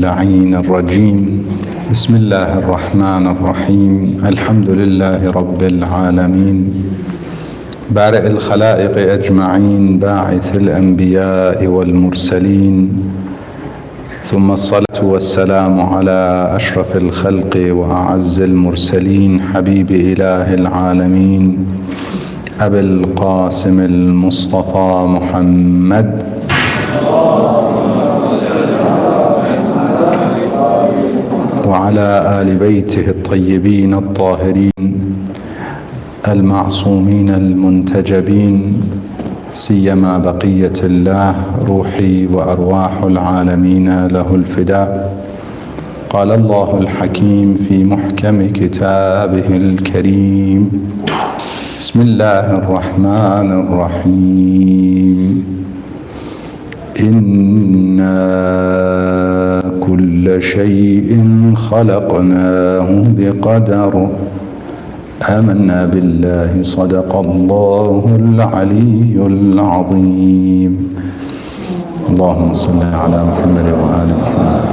اللعين الرجيم. بسم الله الرحمن الرحيم. الحمد لله رب العالمين بارئ الخلائق أجمعين باعث الأنبياء والمرسلين، ثم الصلاة والسلام على أشرف الخلق وأعز المرسلين حبيب إله العالمين أبي القاسم المصطفى محمد وعلى آل بيته الطيبين الطاهرين المعصومين المنتجبين، سيما بقية الله روحي وأرواح العالمين له الفداء. قال الله الحكيم في محكم كتابه الكريم: بسم الله الرحمن الرحيم. إنا كل شيء خلقناه بقدر. آمنا بالله، صدق الله العلي العظيم. اللهم صل على محمد وآل محمد.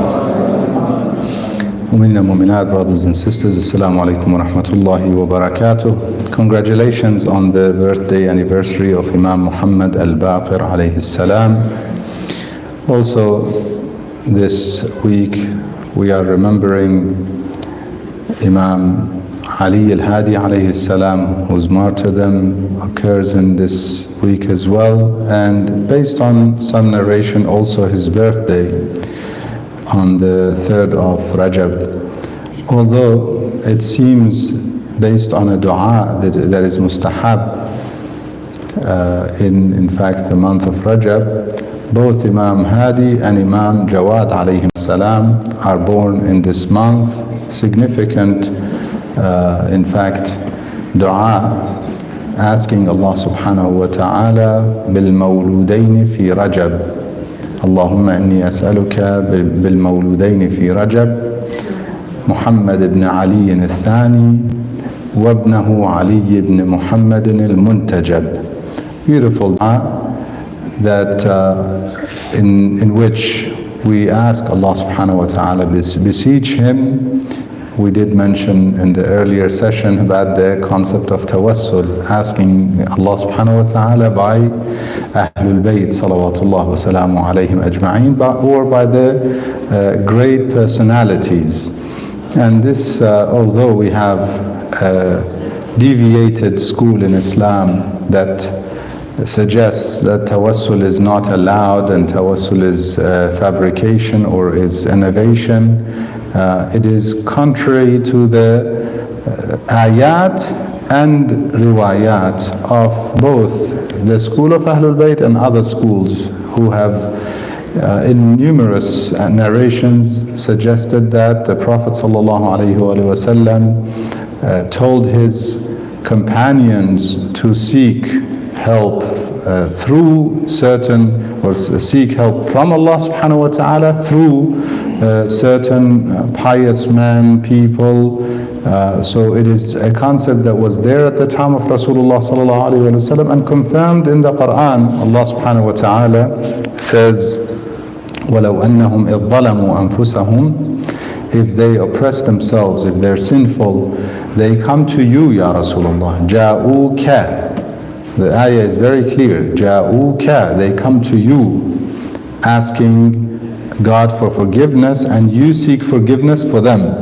Mu'minina mu'minat, brothers and sisters, Assalamu alaikum wa rahmatullahi wa barakatuh. Congratulations on the birthday anniversary of Imam Muhammad al-Baqer alayhi salam. Also, this week we are remembering Imam Ali al-Hadi alayhi salam, whose martyrdom occurs in this week as well, and based on some narration also his birthday on the 3rd of Rajab. Although it seems based on a dua that is mustahab in fact the month of Rajab, both Imam Hadi and Imam Jawad alayhim salam are born in this month. Significant in fact dua asking Allah subhanahu wa ta'ala bil mawludayn fi Rajab. Allahumma inni as'aluka bil mawludayn fi Rajab, Muhammad ibn Ali al-Thani wa ibnahu Ali ibn Muhammad al-Muntajab. Beautiful dua that in which we ask Allah subhanahu wa ta'ala, beseech him. We did mention in the earlier session about the concept of tawassul, asking Allah subhanahu wa ta'ala by Ahlul Bayt salawatullah wa salamu alayhim ajma'in, or by the great personalities. And this, although we have a deviated school in Islam that suggests that tawassul is not allowed and tawassul is fabrication or is innovation, it is contrary to the ayat and riwayat of both the school of Ahlul Bayt and other schools who have in numerous narrations suggested that the Prophet ﷺ told his companions to seek help through certain, or seek help from Allah subhanahu wa ta'ala through certain pious men, people. So it is a concept that was there at the time of Rasulullah sallallahu alayhi wa sallam and confirmed in the Quran. Allah subhanahu wa ta'ala says, وَلَوْ أَنَّهُمْ إِذْ ظَلَمُوا أَنفُسَهُمْ, if they oppress themselves, if they're sinful, they come to you, Ya Rasulullah. جَاءُوكَ, the ayah is very clear. جَاءُوكَ, they come to you asking God for forgiveness, and you seek forgiveness for them.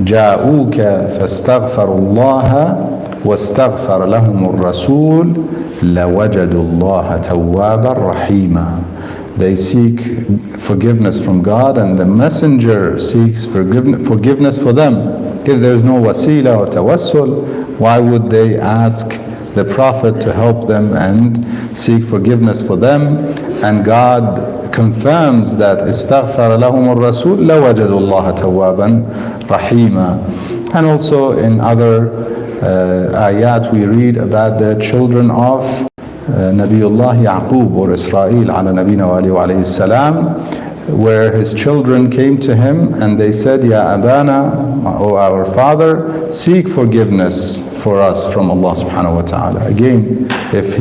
جَاءُوكَ فَاسْتَغْفَرُوا اللَّهَ وَاسْتَغْفَرَ لَهُمُ الرَّسُولُ لَوَجَدُوا اللَّهَ تَوَّابًا رَحِيمًا. They seek forgiveness from God, and the messenger seeks forgiveness for them. If there is no wasila or tawassul, why would they ask the Prophet to help them and seek forgiveness for them? And God confirms that استغفر لهم الرسول لوجدوا الله توابا رحيما. And also in other ayat we read about the children of Nabiullah Yaqub or Israel ala nabina wa alayhi salam, where his children came to him and they said, Ya Abana, O our father, seek forgiveness for us from Allah subhanahu wa ta'ala. Again, if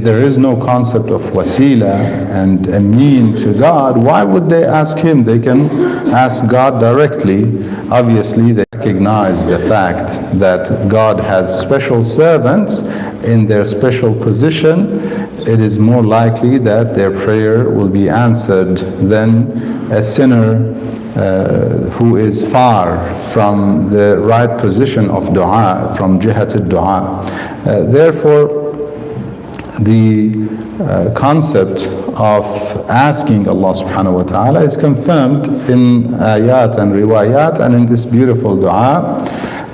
there is no concept of wasila and a mean to God, why would they ask him? They can ask God directly. Obviously, they recognize the fact that God has special servants in their special position. It is more likely that their prayer will be answered than a sinner who is far from the right position of dua, from jihat al-dua. Therefore, the concept of asking Allah subhanahu wa ta'ala is confirmed in ayat and riwayat, and in this beautiful dua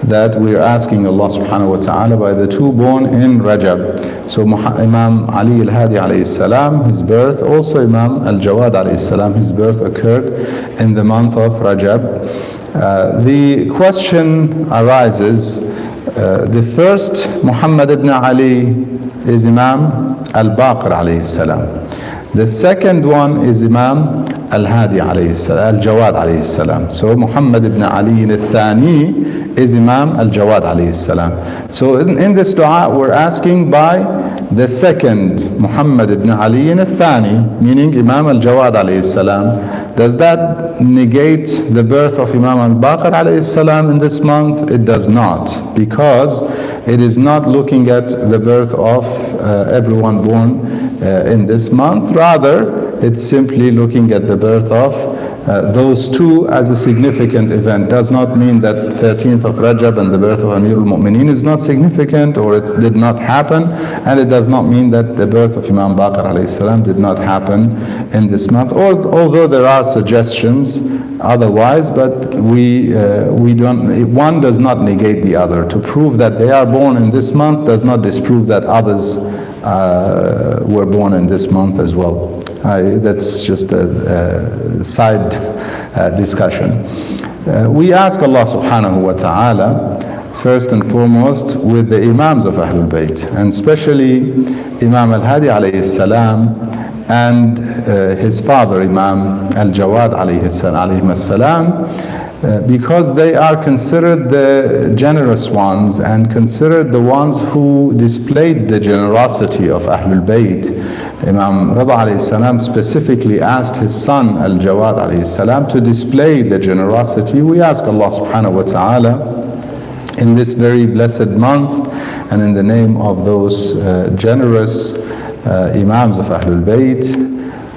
that we are asking Allah subhanahu wa ta'ala by the two born in Rajab. So Imam Ali al-Hadi alayhi salam, his birth, also Imam al-Jawad alayhi salam, his birth occurred in the month of Rajab. The question arises, the first Muhammad ibn Ali is Imam al-Baqer alayhi salam. The second one is Imam al-Hadi alayhi salam, al-Jawad alayhi salam. So Muhammad ibn Ali al-Thani is Imam al-Jawad alayhi salam. So in this dua we're asking by the second Muhammad ibn Ali al-Thani, meaning Imam al-Jawad alayhi salam. Does that negate the birth of Imam al-Baqer alayhi salam in this month? It does not, because it is not looking at the birth of everyone born in this month. Rather, it's simply looking at the birth of those two as a significant event. Does not mean that 13th of Rajab and the birth of Amir al-Mu'mineen is not significant, or it did not happen, and it does not mean that the birth of Imam Baqer alayhi salam did not happen in this month, although there are suggestions otherwise, but we don't, one does not negate the other. To prove that they are born in this month does not disprove that others were born in this month as well. That's just a side discussion. We ask Allah subhanahu wa ta'ala first and foremost with the Imams of Ahlul Bayt, and especially Imam al-Hadi alayhi salam and his father Imam al-Jawad alayhi salam, because they are considered the generous ones and considered the ones who displayed the generosity of Ahlul Bayt. Imam Rida alayhi salam specifically asked his son al-Jawad alayhi salam to display the generosity. We ask Allah subhanahu wa ta'ala in this very blessed month, and in the name of those generous Imams of Ahlul Bayt,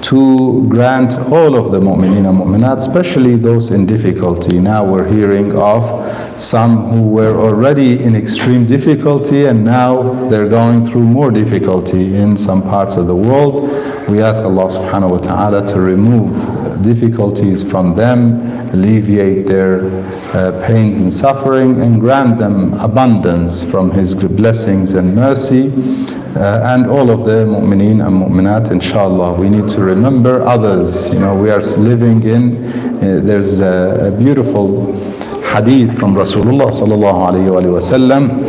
to grant all of the mu'mineen and mu'minat, especially those in difficulty. Now we're hearing of some who were already in extreme difficulty, and now they're going through more difficulty in some parts of the world. We ask Allah subhanahu wa ta'ala to remove difficulties from them, alleviate their pains and suffering, and grant them abundance from His blessings and mercy. And all of the mu'mineen and mu'minat, inshallah. We need to remember others. You know, we are living in, there's a beautiful hadith from Rasulullah sallallahu alayhi wa sallam,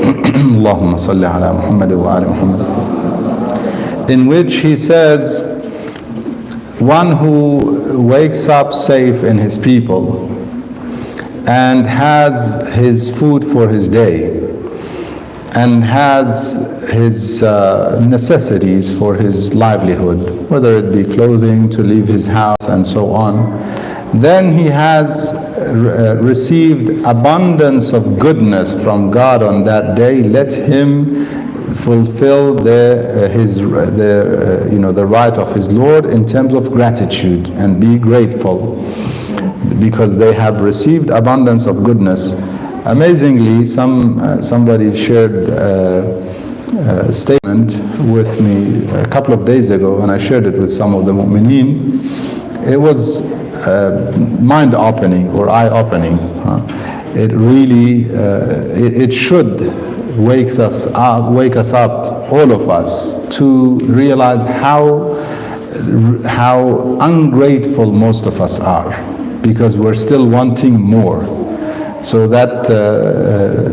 Allahumma salli ala Muhammad wa ali Muhammad, in which he says, one who wakes up safe in his people and has his food for his day, and has his necessities for his livelihood, whether it be clothing, to leave his house and so on, then he has received abundance of goodness from God on that day. Let him fulfill the right of his Lord in terms of gratitude and be grateful, because they have received abundance of goodness. Amazingly, somebody shared a statement with me a couple of days ago, and I shared it with some of the mu'mineen. It was mind-opening or eye-opening. It really, it should wake us up, all of us, to realize how ungrateful most of us are, because we're still wanting more. So that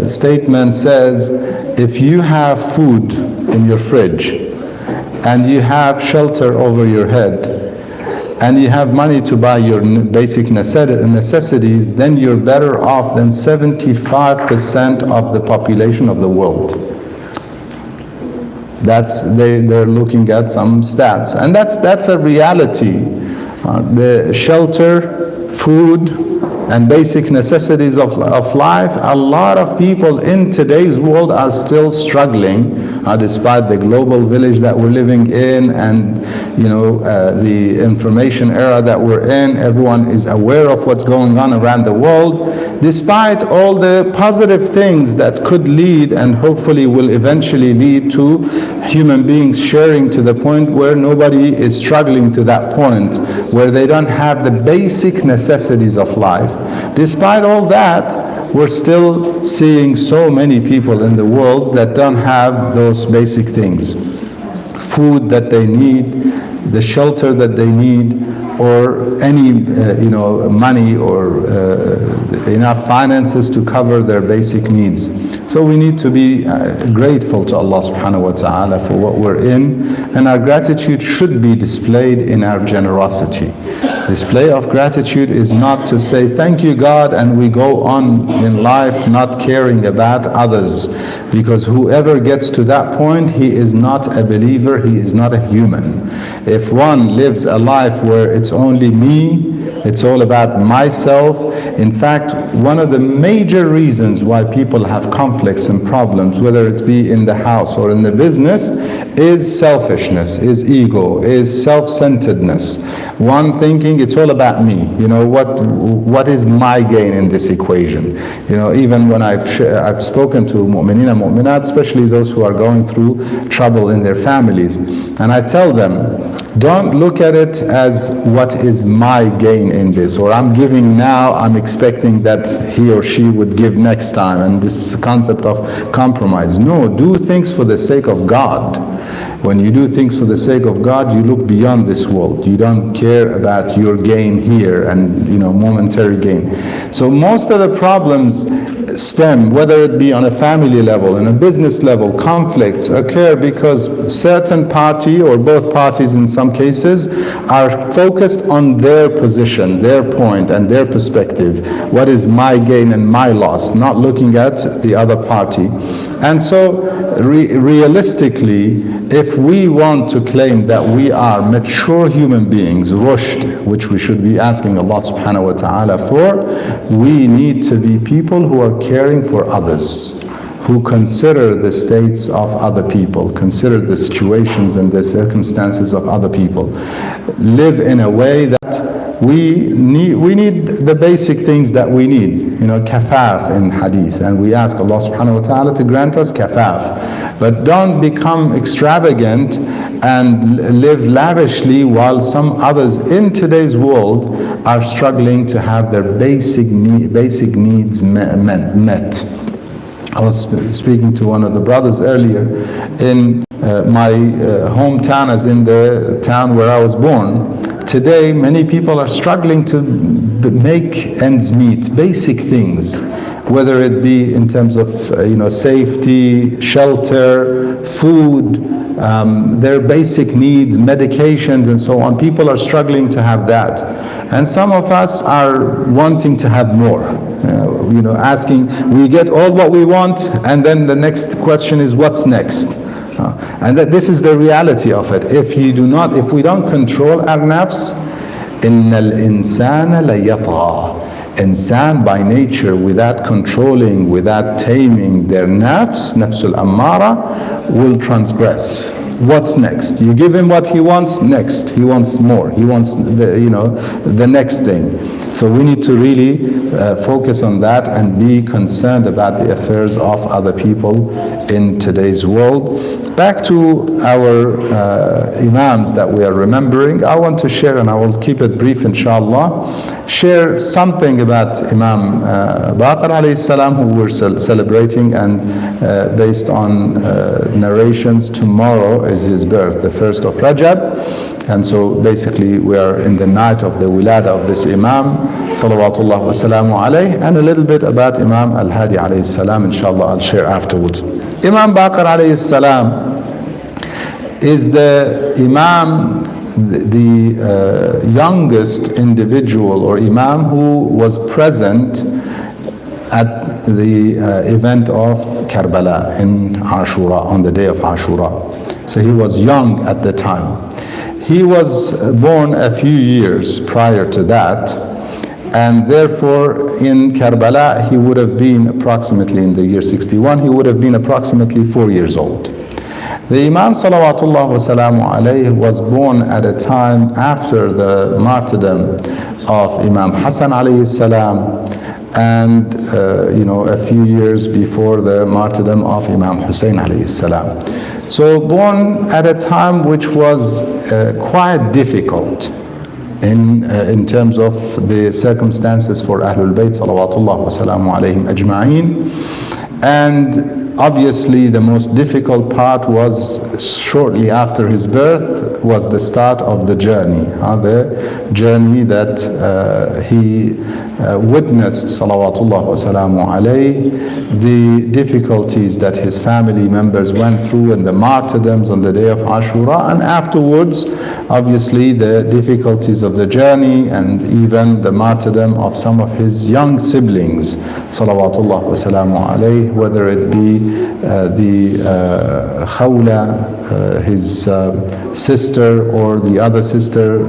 statement says, if you have food in your fridge and you have shelter over your head and you have money to buy your basic necessities, then you're better off than 75% of the population of the world. They're looking at some stats, and that's a reality. The shelter, food, and basic necessities of life, a lot of people in today's world are still struggling, despite the global village that we're living in, and the information era that we're in. Everyone is aware of what's going on around the world. Despite all the positive things that could lead, and hopefully will eventually lead, to human beings sharing to the point where nobody is struggling to that point, where they don't have the basic necessities of life. Despite all that, we're still seeing so many people in the world that don't have those basic things. Food that they need, the shelter that they need, or any money or enough finances to cover their basic needs. So we need to be grateful to Allah subhanahu wa ta'ala for what we're in, and our gratitude should be displayed in our generosity. Display of gratitude is not to say thank you God and we go on in life not caring about others, because whoever gets to that point, he is not a believer, he is not a human. If one lives a life where it's only me, it's all about myself. In fact, one of the major reasons why people have conflicts and problems, whether it be in the house or in the business, is selfishness, is ego, is self-centeredness. One thinking it's all about me. What is my gain in this equation? Even when I've spoken to mu'mineen and mu'minat, especially those who are going through trouble in their families, and I tell them, don't look at it as what is my gain in this, or I'm giving now, I'm expecting that he or she would give next time, and this concept of compromise. No, do things for the sake of God. When you do things for the sake of God, you look beyond this world. You don't care about your gain here and momentary gain. So most of the problems stem, whether it be on a family level, in a business level, conflicts occur because certain party, or both parties in some cases, are focused on their position, their point and their perspective. What is my gain and my loss, not looking at the other party. And so realistically, if we want to claim that we are mature human beings, rushd, which we should be asking Allah subhanahu wa ta'ala for, we need to be people who are caring for others, who consider the states of other people, consider the situations and the circumstances of other people. Live in a way that we need the basic things that we need, kafaf in hadith, and we ask Allah subhanahu wa ta'ala to grant us kafaf. But don't become extravagant and live lavishly while some others in today's world are struggling to have their basic needs met. I was speaking to one of the brothers earlier. In my hometown, as in the town where I was born, today many people are struggling to make ends meet, basic things, whether it be in terms of safety, shelter, food, their basic needs, medications and so on. People are struggling to have that. And some of us are wanting to have more. Asking, we get all what we want, and then the next question is, what's next? And that this is the reality of it. If we don't control our nafs, إِنَّ الْإِنسَانَ لَيَطْغَى. Insan by nature, without controlling, without taming their nafsul ammara, will transgress. What's next? You give him what he wants, next he wants more. He wants the next thing. So we need to really focus on that and be concerned about the affairs of other people in today's world. Back to our Imams that we are remembering, I want to share, and I will keep it brief inshallah, share something about Imam Baqer alayhi salam, who we're celebrating, and based on narrations, tomorrow is his birth, the 1st of Rajab. And so basically we are in the night of the wilada of this Imam, salawatullah wa salamu alayhi, and a little bit about Imam al-Hadi alayhi salam, inshallah I'll share afterwards. Imam Baqer alayhi salam is the Imam the youngest individual or imam who was present at the event of Karbala in Ashura, on the day of Ashura. So he was young at the time. He was born a few years prior to that, and therefore in Karbala he would have been approximately, in the year 61, he would have been approximately 4 years old. The Imam salawatullah wa salamu alayhi was born at a time after the martyrdom of Imam Hassan alayhi salam, and a few years before the martyrdom of Imam Hussein alayhi salam. So born at a time which was quite difficult in terms of the circumstances for Ahlul Bayt salawatullah wa salamu alayhim ajma'een. And obviously the most difficult part was shortly after his birth, was the start of the journey, the journey that he witnessed salawatullah wa salamu alayhi, the difficulties that his family members went through and the martyrdoms on the day of Ashura, and afterwards obviously the difficulties of the journey and even the martyrdom of some of his young siblings salawatullah wa salamu alayhi, whether it be the Khawla, his sister, or the other sister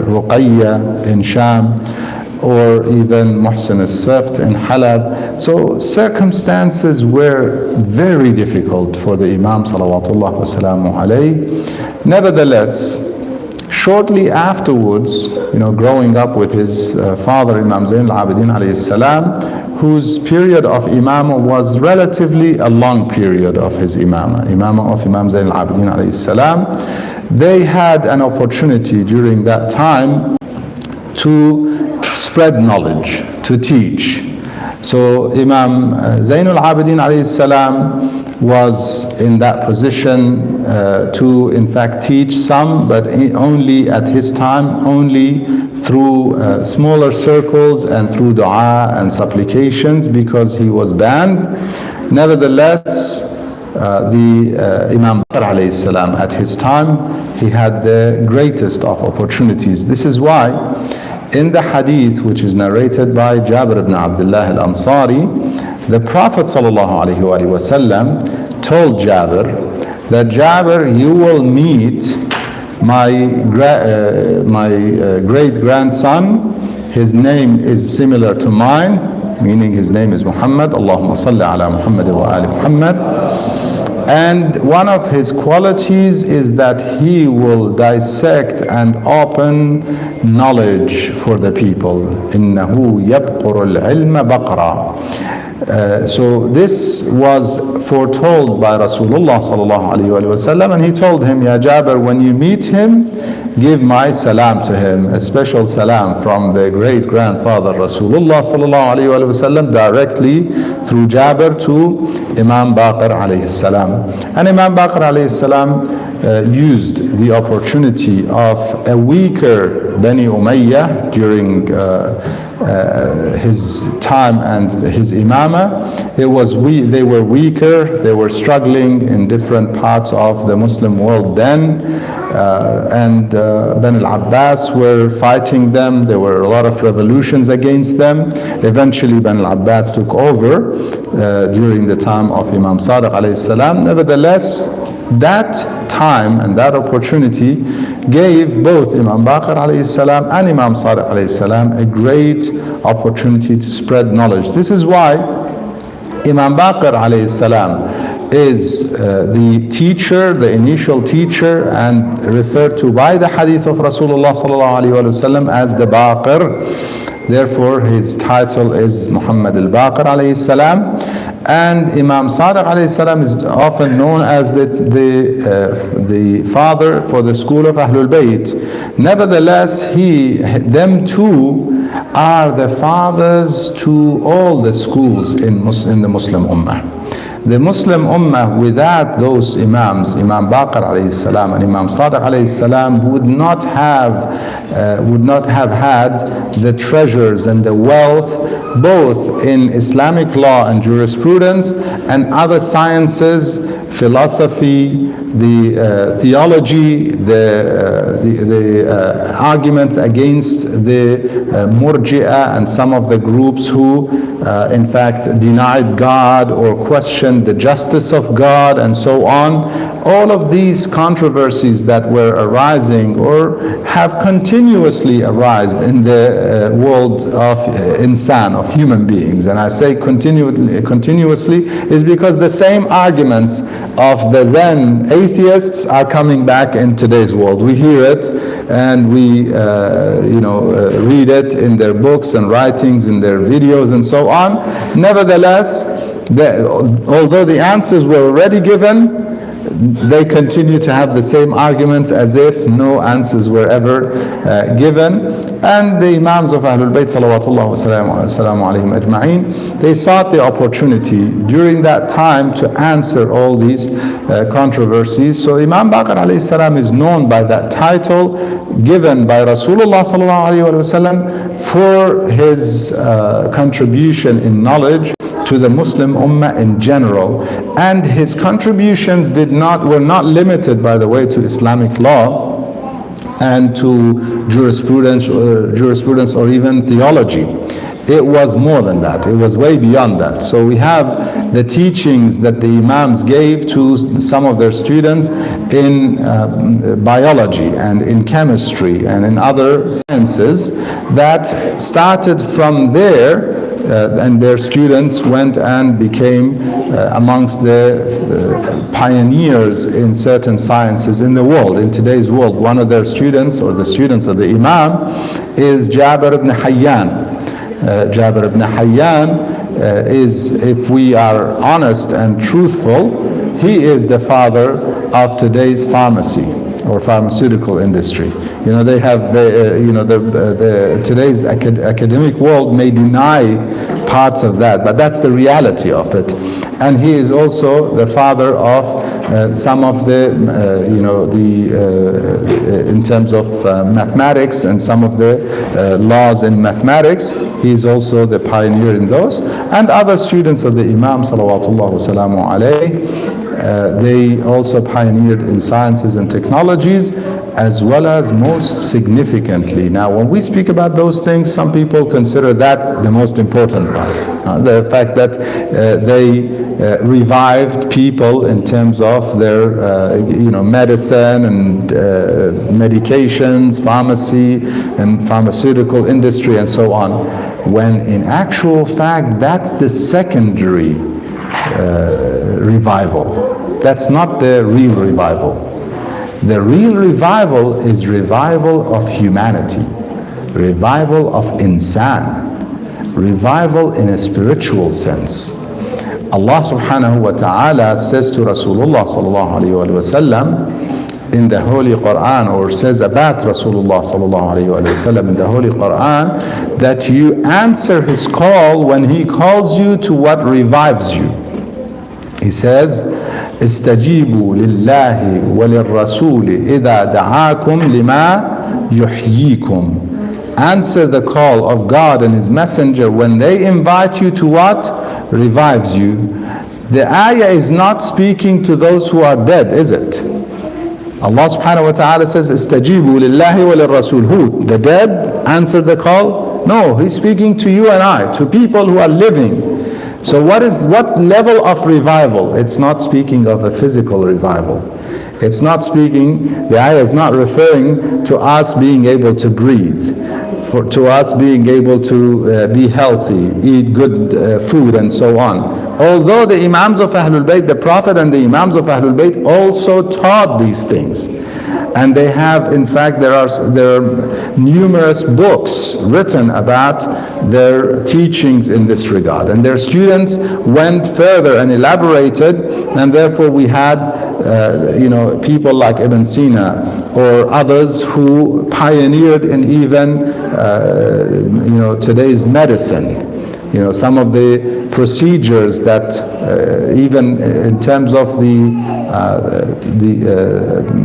Ruqayya in Sham, or even Muhsin al-Sabt in Halab. So circumstances were very difficult for the Imam salawatullah wa salamu alayhi. Nevertheless, shortly afterwards, growing up with his father Imam Zain al-Abidin alayhi salam, whose period of imamah was relatively a long period of his imamah of Imam Zain al-Abidin alayhi salam, they had an opportunity during that time to spread knowledge, to teach. So Imam Zain al-Abidin alayhi salam was in that position to in fact teach some, but only at his time, only through smaller circles and through dua and supplications, because he was banned. Nevertheless, the Imam Baqer alayhi salam at his time, he had the greatest of opportunities. This is why in the hadith which is narrated by Jabir ibn Abdullah al-Ansari, the Prophet sallallahu alaihi wasallam told Jabir that, Jabir, you will meet my great grandson. His name is similar to mine, meaning his name is Muhammad. Allahumma salli ala Muhammad wa ali Muhammad. And one of his qualities is that he will dissect and open knowledge for the people. إِنَّهُ يَبْقُرُ الْعِلْمَ بَقْرًا. So this was foretold by Rasulullah sallallahu alaihi wasallam, and he told him, Ya Jabir, when you meet him, give my salam to him, a special salam from the great grandfather Rasulullah sallallahu alaihi wasallam directly through Jabir to Imam Baqer alayhi salam. And Imam Baqer alayhi salam used the opportunity of a weaker Bani Umayyah during his time and his imamah. They were weaker, they were struggling in different parts of the Muslim world then, and Bani al-Abbas were fighting them. There were a lot of revolutions against them. Eventually Bani al-Abbas took over during the time of Imam Sadiq alayhi salam. Nevertheless, that time and that opportunity gave both Imam Baqer alayhi salam and Imam Sadiq alayhi salam a great opportunity to spread knowledge. This is why Imam Baqer alayhi salam is the teacher, the initial teacher, and referred to by the hadith of Rasulullah sallallahu alaihi wasallam as the Baqer. Therefore, his title is Muhammad al-Baqir alayhi salam. And Imam Sadiq alayhi salam is often known as the father for the school of Ahlul Bayt. Nevertheless, them two are the fathers to all the schools in the Muslim Ummah. The Muslim Ummah, without those Imams, Imam Baqer alayhi salam and Imam Sadiq alayhi salam, would not have had the treasures and the wealth, both in Islamic law and jurisprudence and other sciences, philosophy, the theology, the arguments against the Murji'ah and some of the groups who in fact denied God or questioned the justice of God and so on. All of these controversies that were arising or have continuously arisen in the world of insan, of human beings, and I say continuously is because the same arguments of the then atheists are coming back in today's world. We hear it and we read it in their books and writings, in their videos and so on. Nevertheless, although the answers were already given, they continue to have the same arguments as if no answers were ever given. And the Imams of Ahlul Bayt salawatullah wa salamu alayhim ajma'een, they sought the opportunity during that time to answer all these controversies. So Imam Baqer alayhi salam is known by that title given by Rasulullah sallallahu alayhi wa sallam for his contribution in knowledge to the Muslim Ummah in general, and his contributions were not limited, by the way, to Islamic law and to jurisprudence or even theology. It was more than that. It was way beyond that. So we have the teachings that the Imams gave to some of their students in biology and in chemistry and in other sciences that started from there. And their students went and became amongst the pioneers in certain sciences in the world, in today's world. One of their students, or the students of the Imam, is Jabir ibn Hayyan. Jabir ibn Hayyan is, if we are honest and truthful, he is the father of today's pharmacy or pharmaceutical industry. They have today's academic world may deny parts of that, but that's the reality of it. And he is also the father of some of the in terms of mathematics and some of the laws in mathematics. He is also the pioneer in those. And other students of the Imam salawatullah wa salamu alayhi, they also pioneered in sciences and technologies, as well as most significantly. Now, when we speak about those things, some people consider that the most important part. The fact that they revived people in terms of their, medicine and medications, pharmacy and pharmaceutical industry and so on, when in actual fact, that's the secondary revival. That's not the real revival. The real revival is revival of humanity, revival of insan, revival in a spiritual sense. Allah subhanahu wa ta'ala says to Rasulullah sallallahu alayhi wa sallam in the Holy Quran, or says about Rasulullah sallallahu alayhi wa sallam in the Holy Quran, that you answer his call when he calls you to what revives you. He says, استجيبوا لله وللرسول إذا دعاكم لما يحييكم. Answer the call of God and His Messenger when they invite you to what revives you. The ayah is not speaking to those who are dead, is it? Allah subhanahu wa ta'ala says, استجيبوا لله وللرسول. Who? The dead answer the call? No, He's speaking to you and I, to people who are living. So what level of revival? It's not speaking of a physical revival. It's not speaking, the ayah is not referring to us being able to breathe, to us being able to be healthy, eat good food and so on. Although the Imams of Ahlul Bayt, the Prophet and the Imams of Ahlul Bayt also taught these things. And they have, in fact, there are numerous books written about their teachings in this regard. And their students went further and elaborated, and therefore we had, people like Ibn Sina or others who pioneered in even, today's medicine. Some of the procedures that even in terms of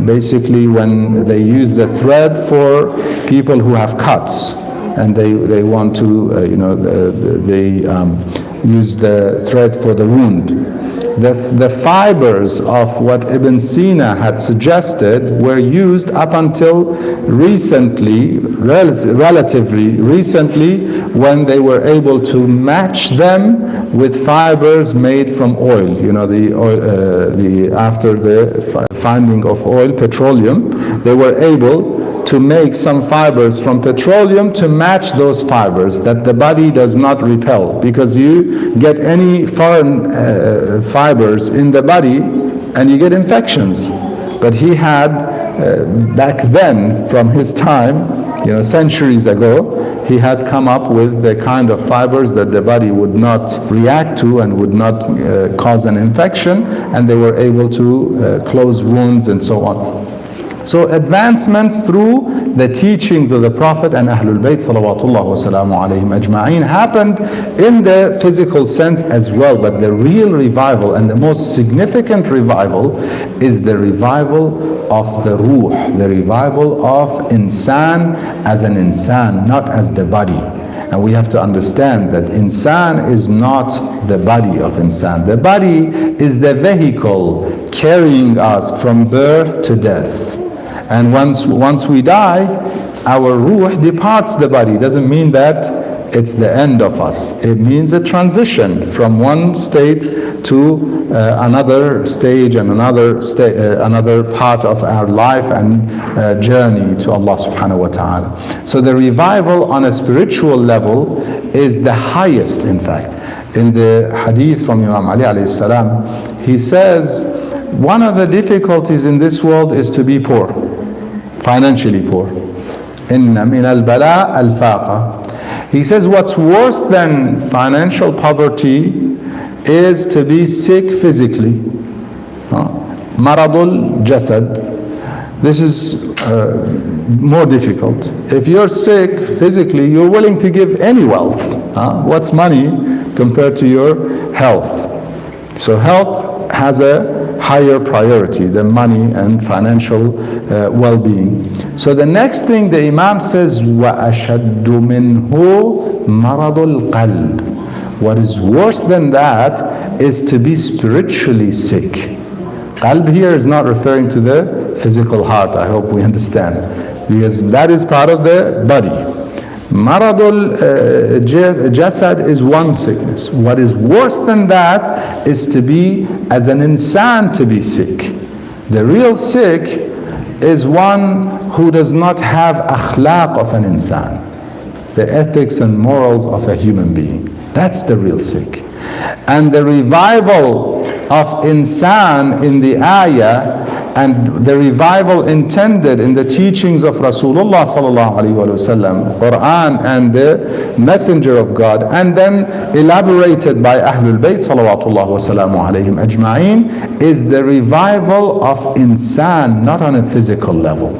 basically when they use the thread for people who have cuts and they want to, they use the thread for the wound. the fibers of what Ibn Sina had suggested were used up until recently, relatively recently, when they were able to match them with fibers made from oil. You know, after the finding of oil, petroleum, they were able to make some fibers from petroleum to match those fibers, that the body does not repel, because you get any foreign fibers in the body and you get infections. But he had back then, from his time, you know, centuries ago, he had come up with the kind of fibers that the body would not react to and would not cause an infection, and they were able to close wounds and so on. So advancements through the teachings of the Prophet and Ahlul Bayt salawatullah wa salamu alayhim ajma'een happened in the physical sense as well, but the real revival and the most significant revival is the revival of the ruh, the revival of insan as an insan, not as the body. And we have to understand that insan is not the body of insan. The body is the vehicle carrying us from birth to death. And once we die, our ruh departs the body. It doesn't mean that it's the end of us. It means a transition from one state to another stage and another part of our life and journey to Allah subhanahu wa ta'ala. So the revival on a spiritual level is the highest, in fact. In the hadith from Imam Ali alayhi salam, he says, one of the difficulties in this world is to be poor, financially poor. Inna min al-bala al-faqa. He says what's worse than financial poverty is to be sick physically. Maradul jasad. This is more difficult. If you're sick physically, you're willing to give any wealth. What's money compared to your health? So health has a higher priority than money and financial well-being. So the next thing the Imam says, وَأَشَدُّ مِنْهُ مَرَضُ الْقَلْبِ. What is worse than that is to be spiritually sick. Qalb here is not referring to the physical heart, I hope we understand, because that is part of the body. Maradul jasad is one sickness. What is worse than that is to be, as an insan, to be sick. The real sick is one who does not have akhlaq of an insan, the ethics and morals of a human being. That's the real sick. And the revival of insan in the ayah, and the revival intended in the teachings of Rasulullah sallallahu alaihi wasallam, Quran and the Messenger of God, and then elaborated by Ahlul Bayt salawatullah wa salamu alayhim ajma'een, is the revival of insan, not on a physical level.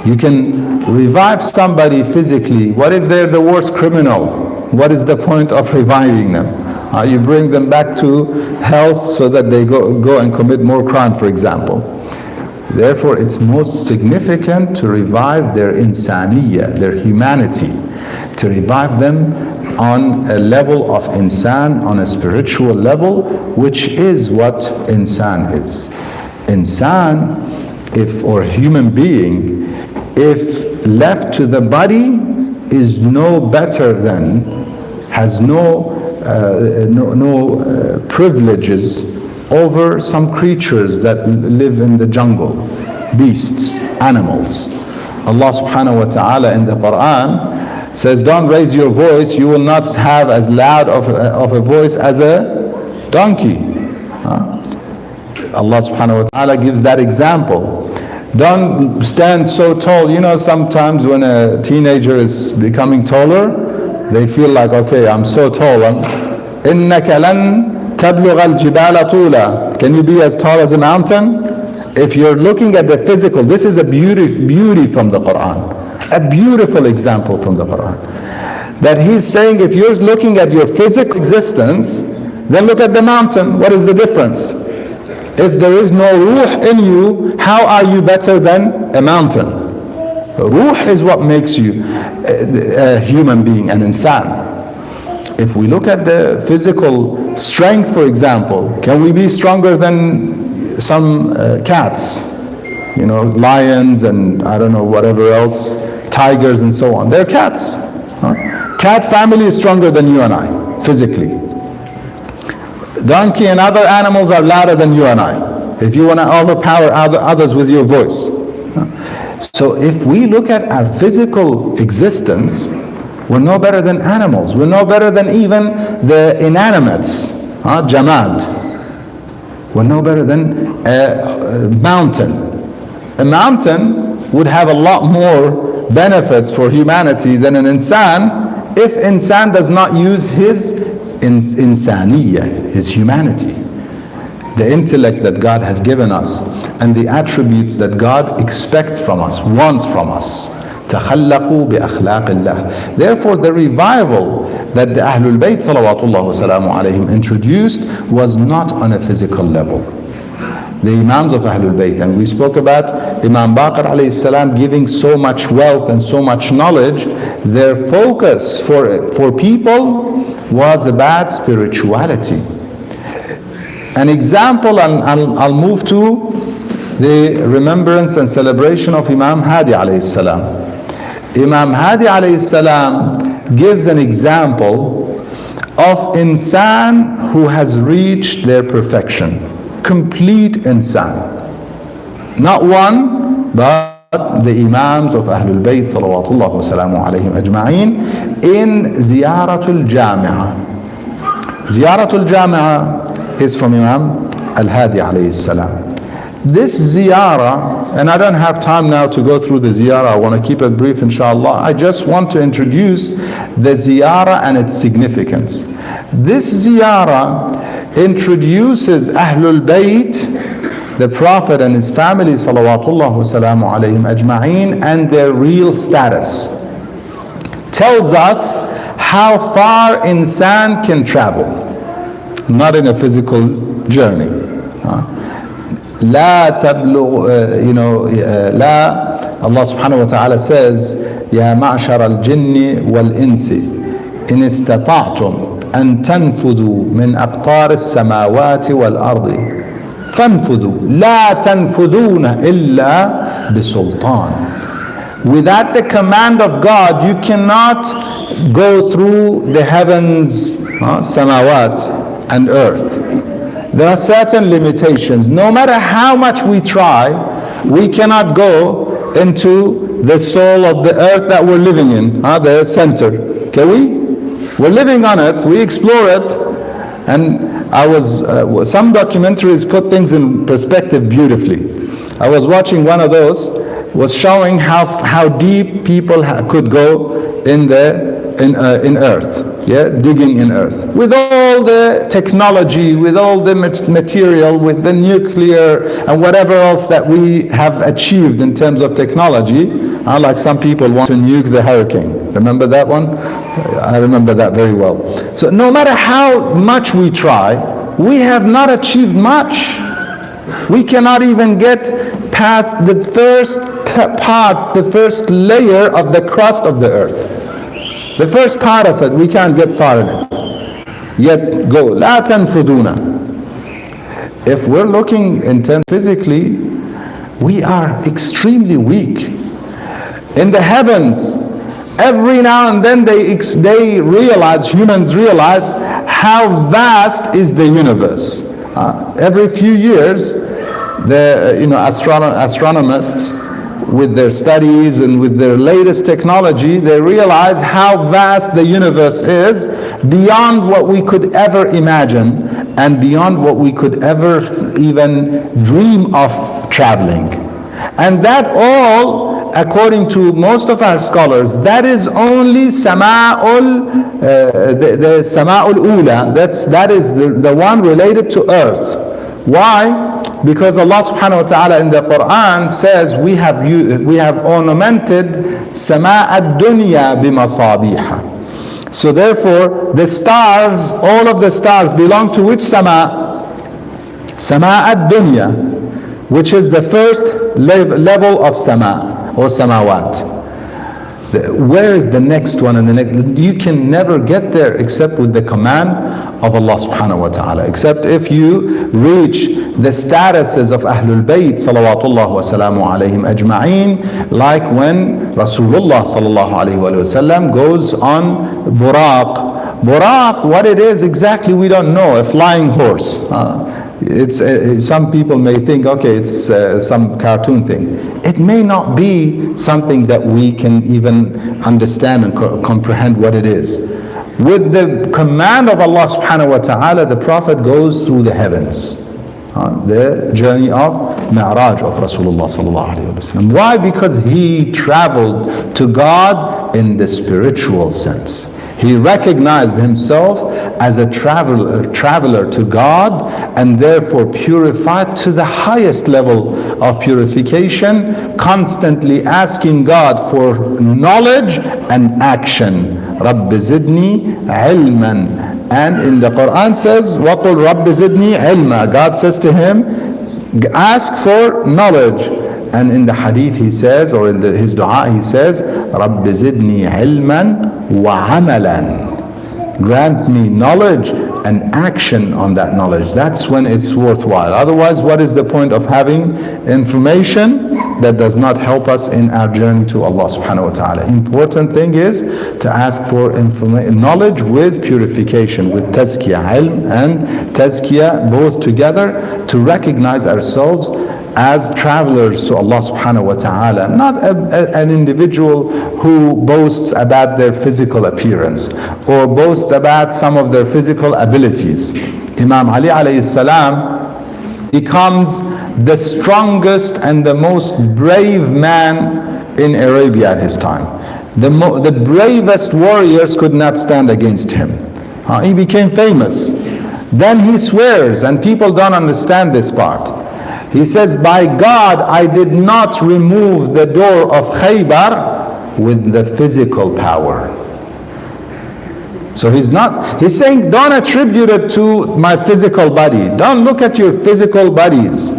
You can revive somebody physically. What if they're the worst criminal? What is the point of reviving them? You bring them back to health so that they go and commit more crime, for example. Therefore, it's most significant to revive their insaniyya, their humanity, to revive them on a level of insan, on a spiritual level, which is what insan is. Insan, or human being, if left to the body, is no better than, has no privileges over some creatures that live in the jungle, beasts, animals. Allah subhanahu wa ta'ala in the Quran says, don't raise your voice, you will not have as loud of a voice as a donkey. Allah subhanahu wa ta'ala gives that example. Don't stand so tall. You know, sometimes when a teenager is becoming taller, they feel like, okay, I'm so tall. إِنَّكَ لَن تَبْلُغَ الْجِبَالَ طُولًا. Can you be as tall as a mountain? If you're looking at the physical, this is a beauty from the Quran. A beautiful example from the Quran. That he's saying, if you're looking at your physical existence, then look at the mountain. What is the difference? If there is no ruh in you, how are you better than a mountain? Ruh is what makes you a human being, an insan. If we look at the physical strength, for example, can we be stronger than some cats? You know, lions and I don't know, whatever else, tigers and so on. They're cats. Cat family is stronger than you and I, physically. Donkey and other animals are louder than you and I, if you want to overpower others with your voice. So if we look at our physical existence, we're no better than animals. We're no better than even the inanimates, jamad. We're no better than a mountain. A mountain would have a lot more benefits for humanity than an insan if insan does not use his insaniyya, his humanity, the intellect that God has given us and the attributes that God expects from us, wants from us. تخلقوا بأخلاق الله. Therefore, the revival that the Ahlul Bayt salawatullah wasalamu alayhim introduced was not on a physical level. The Imams of Ahlul Bayt, and we spoke about Imam Baqer alayhi salam giving so much wealth and so much knowledge, their focus for people was about spirituality. An example, and I'll move to the remembrance and celebration of Imam Hadi alayhi salam. Imam Hadi alayhi salam gives an example of insan who has reached their perfection, complete insan. Not one, but the Imams of Ahlul Bayt salawatullah wa salamu alayhim ajma'in in Ziyaratul Jami'ah. Ziyaratul Jami'ah is from Imam Al-Hadi alayhi salam. This ziyarah, and I don't have time now to go through the ziyarah, I want to keep it brief inshallah. I just want to introduce the ziyarah and its significance. This ziyarah introduces Ahlul Bayt, the Prophet and his family salawatullah wa salamu alayhim ajma'in, and their real status. Tells us how far insan can travel, not in a physical journey. لا تبلغ لا Allah subhanahu wa ta'ala says يا معشر الجن والإنس إن استطعتم أن تنفذوا من أقطار السماوات والأرض فانفذوا لا تنفذون إلا بسلطان. Without the command of God you cannot go through the heavens, samawat and earth. There are certain limitations. No matter how much we try, we cannot go into the soul of the earth that we're living in, the center. Can we? We're living on it, we explore it, and some documentaries put things in perspective beautifully. I was watching one of those, was showing how deep people could go in earth. Yeah, digging in earth. With all the technology, with all the material, with the nuclear and whatever else that we have achieved in terms of technology, like some people want to nuke the hurricane. Remember that one? I remember that very well. So no matter how much we try, we have not achieved much. We cannot even get past the first part, the first layer of the crust of the earth. The first part of it, we can't get far in it. Yet go, لا تنفذون. If we're looking in terms physically, we are extremely weak. In the heavens, every now and then humans realize how vast is the universe. Every few years, the astronomers with their studies and with their latest technology, they realize how vast the universe is, beyond what we could ever imagine and beyond what we could ever even dream of traveling. And that all, according to most of our scholars, that is only Sama'ul, the Sama'ul Ula, that is the one related to earth. Why? Because Allah subhanahu wa ta'ala in the Quran says we have ornamented Sama' ad-dunya bimasabiha. So therefore the stars, all of the stars belong to which Sama'? Sama' ad-dunya, which is the first level of Sama' or Samawat. Where is the next one and the next? You can never get there except with the command of Allah subhanahu wa ta'ala, except if you reach the statuses of Ahlul Bayt salawatullah wa salamu alayhim ajma'een, like when Rasulullah sallallahu alayhi wa sallam goes on buraq. Buraq, what it is exactly we don't know, a flying horse. It's some people may think, okay, it's some cartoon thing. It may not be something that we can even understand and comprehend what it is. With the command of Allah subhanahu wa ta'ala, the Prophet goes through the heavens. The journey of Mi'raj of Rasulullah sallallahu alayhi wa sallam. Why? Because he traveled to God in the spiritual sense. He recognized himself as a traveler to God, and therefore purified to the highest level of purification, constantly asking God for knowledge and action. رَبِّ زِدْنِي عِلْمًا. And in the Quran says, وَقُلْ رَبِّ زِدْنِي عِلْمًا. God says to him, ask for knowledge. And in the hadith he says, or in his dua he says, رَبِّ زِدْنِي عِلْمًا وَعَمَلًا. Grant me knowledge and action on that knowledge. That's when it's worthwhile. Otherwise, what is the point of having information that does not help us in our journey to Allah subhanahu wa ta'ala? Important thing is to ask for knowledge with purification, with tazkiyah, ilm and tazkiyah both together, to recognize ourselves as travelers to Allah subhanahu wa ta'ala, not an individual who boasts about their physical appearance or boasts about some of their physical abilities. Imam Ali alayhi salam becomes the strongest and the most brave man in Arabia at his time. The bravest warriors could not stand against him. He became famous. Then he swears, and people don't understand this part. He says, by God, I did not remove the door of Khaybar with the physical power. So he's saying, don't attribute it to my physical body. Don't look at your physical bodies.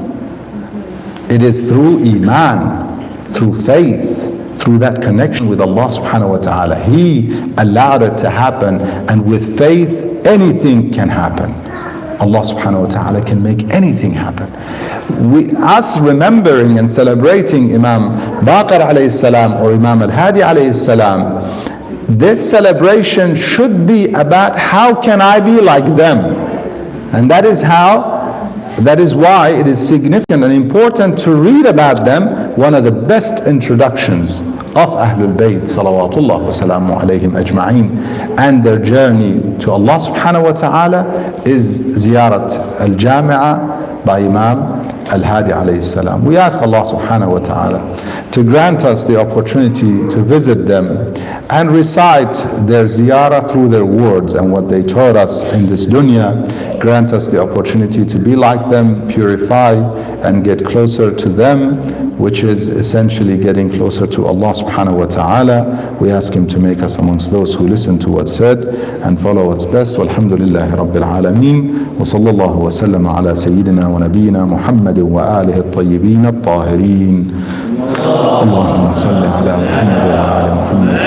It is through Iman, through faith, through that connection with Allah subhanahu wa ta'ala. He allowed it to happen, and with faith, anything can happen. Allah subhanahu wa ta'ala can make anything happen. Us remembering and celebrating Imam Baqer alayhi salam or Imam Hadi alayhi salam, this celebration should be about how can I be like them. And that is why it is significant and important to read about them. One of the best introductions of Ahlul Bayt salawatullah wa salamu alayhim ajma'een and their journey to Allah subhanahu wa ta'ala is Ziyarat al-Jami'ah by Imam al-Hadi alayhi salam. We ask Allah subhanahu wa ta'ala to grant us the opportunity to visit them and recite their ziyarah through their words and what they taught us in this dunya. Grant us the opportunity to be like them, purify and get closer to them, which is essentially getting closer to Allah subhanahu wa ta'ala. We ask Him to make us amongst those who listen to what's said and follow what's best. Walhamdulillahi Rabbil Alameen. Wa sallallahu wa sallam ala Sayyidina wa Nabiyyina Muhammad wa alihi at-tayyibin at-tahirin. Allahumma salli ala Muhammad wa ali Muhammad.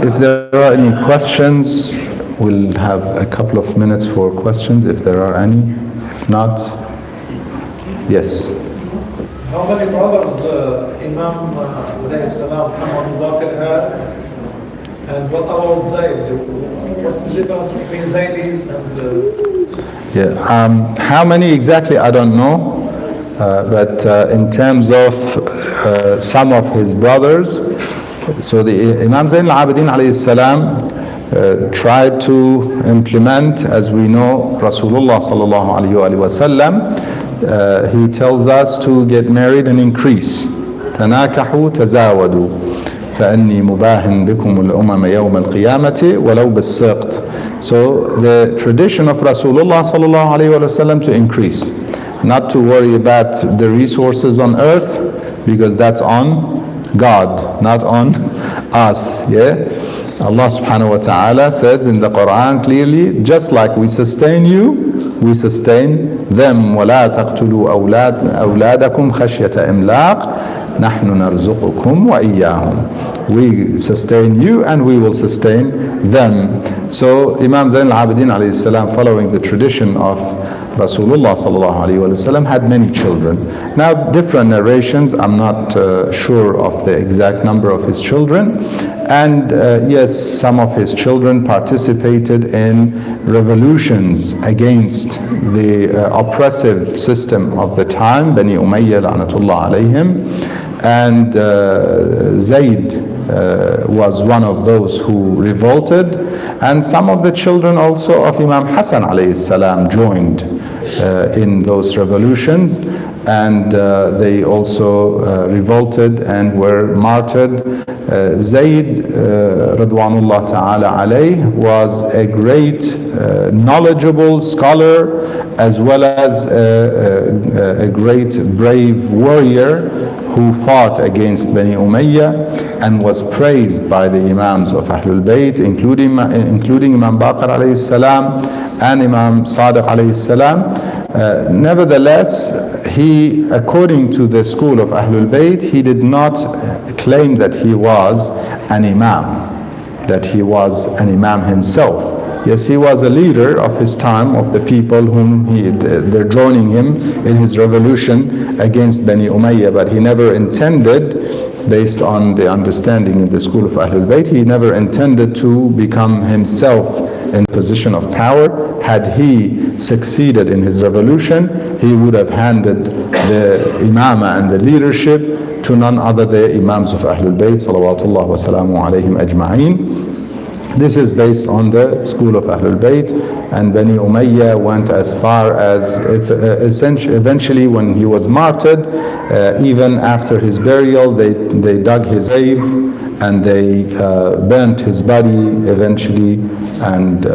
If there are any questions, we'll have a couple of minutes for questions if there are any. If not, yes. How many brothers Imam alayhi salam Abu Baqer had, and what about Zayd? What's the difference between Zaydis and how many exactly I don't know, but in terms of some of his brothers, so the Imam Zayn al-Abidin alayhi salam tried to implement, as we know, Rasulullah sallallahu alayhi wa sallam. He tells us to get married and increase. تناكحوا تزاودوا فأني مباهن بكم الأمم يوم القيامة ولو بالسقط. So the tradition of Rasulullah sallallahu alayhi wa sallam to increase, not to worry about the resources on earth, because that's on God, not on us. Yeah. Allah subhanahu wa ta'ala says in the Quran clearly, just like we sustain you, we sustain them. وَلَا تَقْتُلُوا أَوْلَادَكُمْ خَشْيَةَ إِمْلَاقٍ. نحن نرزقكم وإياهم. We sustain you and we will sustain them. So Imam Zain al-Abidin alayhi salam, following the tradition of Rasulullah sallallahu alayhi wa sallam, had many children. Now different narrations, I'm not sure of the exact number of his children. And yes, some of his children participated in revolutions against the oppressive system of the time, Bani Umayyah la'natullah alayhim. And Zayd was one of those who revolted, and some of the children also of Imam Hassan alayhi salam joined in those revolutions, and they also revolted and were martyred. Zayd Radwanullah Ta'ala alayh was a great knowledgeable scholar as well as a great brave warrior who fought against Bani Umayyah and was praised by the Imams of Ahlul Bayt, including Imam Baqer alayhi salam and Imam Sadiq alayhi salam. Nevertheless, he, according to the school of Ahlul Bayt, he did not claim that he was an Imam himself. Yes, he was a leader of his time, of the people whom they're joining him in his revolution against Bani Umayyah, but he never intended, based on the understanding in the school of Ahlul Bayt, he never intended to become himself in position of power. Had he succeeded in his revolution, he would have handed the imama and the leadership to none other than the Imams of Ahlul Bayt salawatullah wa salamu alayhim ajma'in. This is based on the school of Ahlul Bayt, and Bani Umayyah went as far as eventually when he was martyred, even after his burial, they dug his grave and they burnt his body eventually, and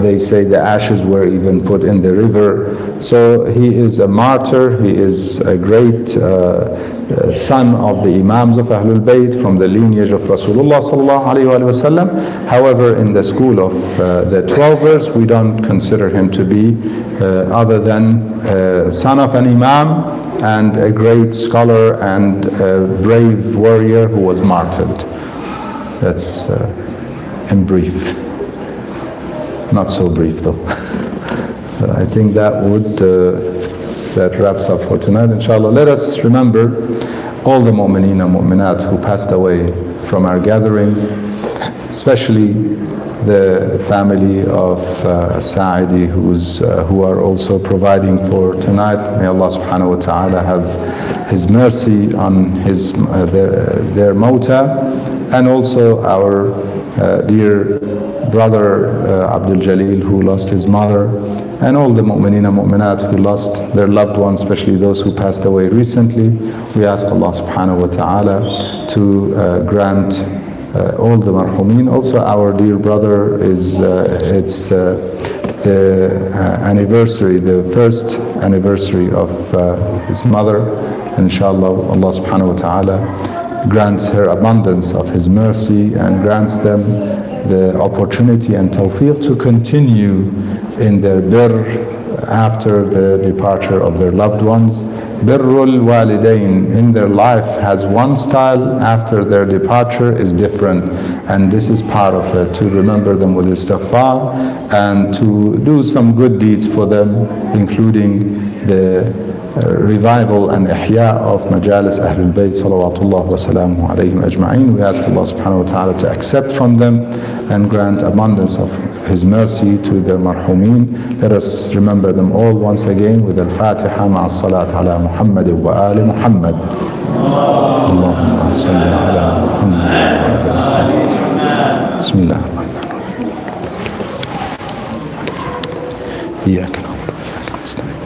they say the ashes were even put in the river. So he is a martyr, he is a great son of the Imams of Ahlul Bayt from the lineage of Rasulullah sallallahu alayhi wa sallam. However, in the school of the Twelvers, we don't consider him to be other than son of an Imam and a great scholar and a brave warrior who was martyred. That's in brief. Not so brief though. So I think that wraps up for tonight, inshallah. Let us remember all the mu'mineen and mu'minat who passed away from our gatherings, especially the family of Sa'idi who are also providing for tonight. May Allah subhanahu wa ta'ala have His mercy on their mawta, and also our dear brother Abdul Jalil, who lost his mother, and all the mu'mineen and mu'minat who lost their loved ones, especially those who passed away recently. We ask Allah subhanahu wa ta'ala to grant all the marhumeen. Also our dear brother it's the anniversary, the first anniversary of his mother. Inshallah, Allah subhanahu wa ta'ala grants her abundance of His mercy and grants them the opportunity and tawfiq to continue in their birr after the departure of their loved ones. Birrul walidain in their life has one style, after their departure is different, and this is part of it, to remember them with istighfar and to do some good deeds for them, including the revival and ihya of majalis Ahlul Bayt salawatullah wa salamu alayhim ajma'in. We ask Allah subhanahu wa ta'ala to accept from them and grant abundance of His mercy to their marhumeen. Let us remember them all once again with al-Fatiha ma'a salat ala Muhammad wa ali Muhammad. Allahumma salli ala Muhammad wa ali Muhammad. Bismillah. Iyaka na'budu wa iyaka nasta'in.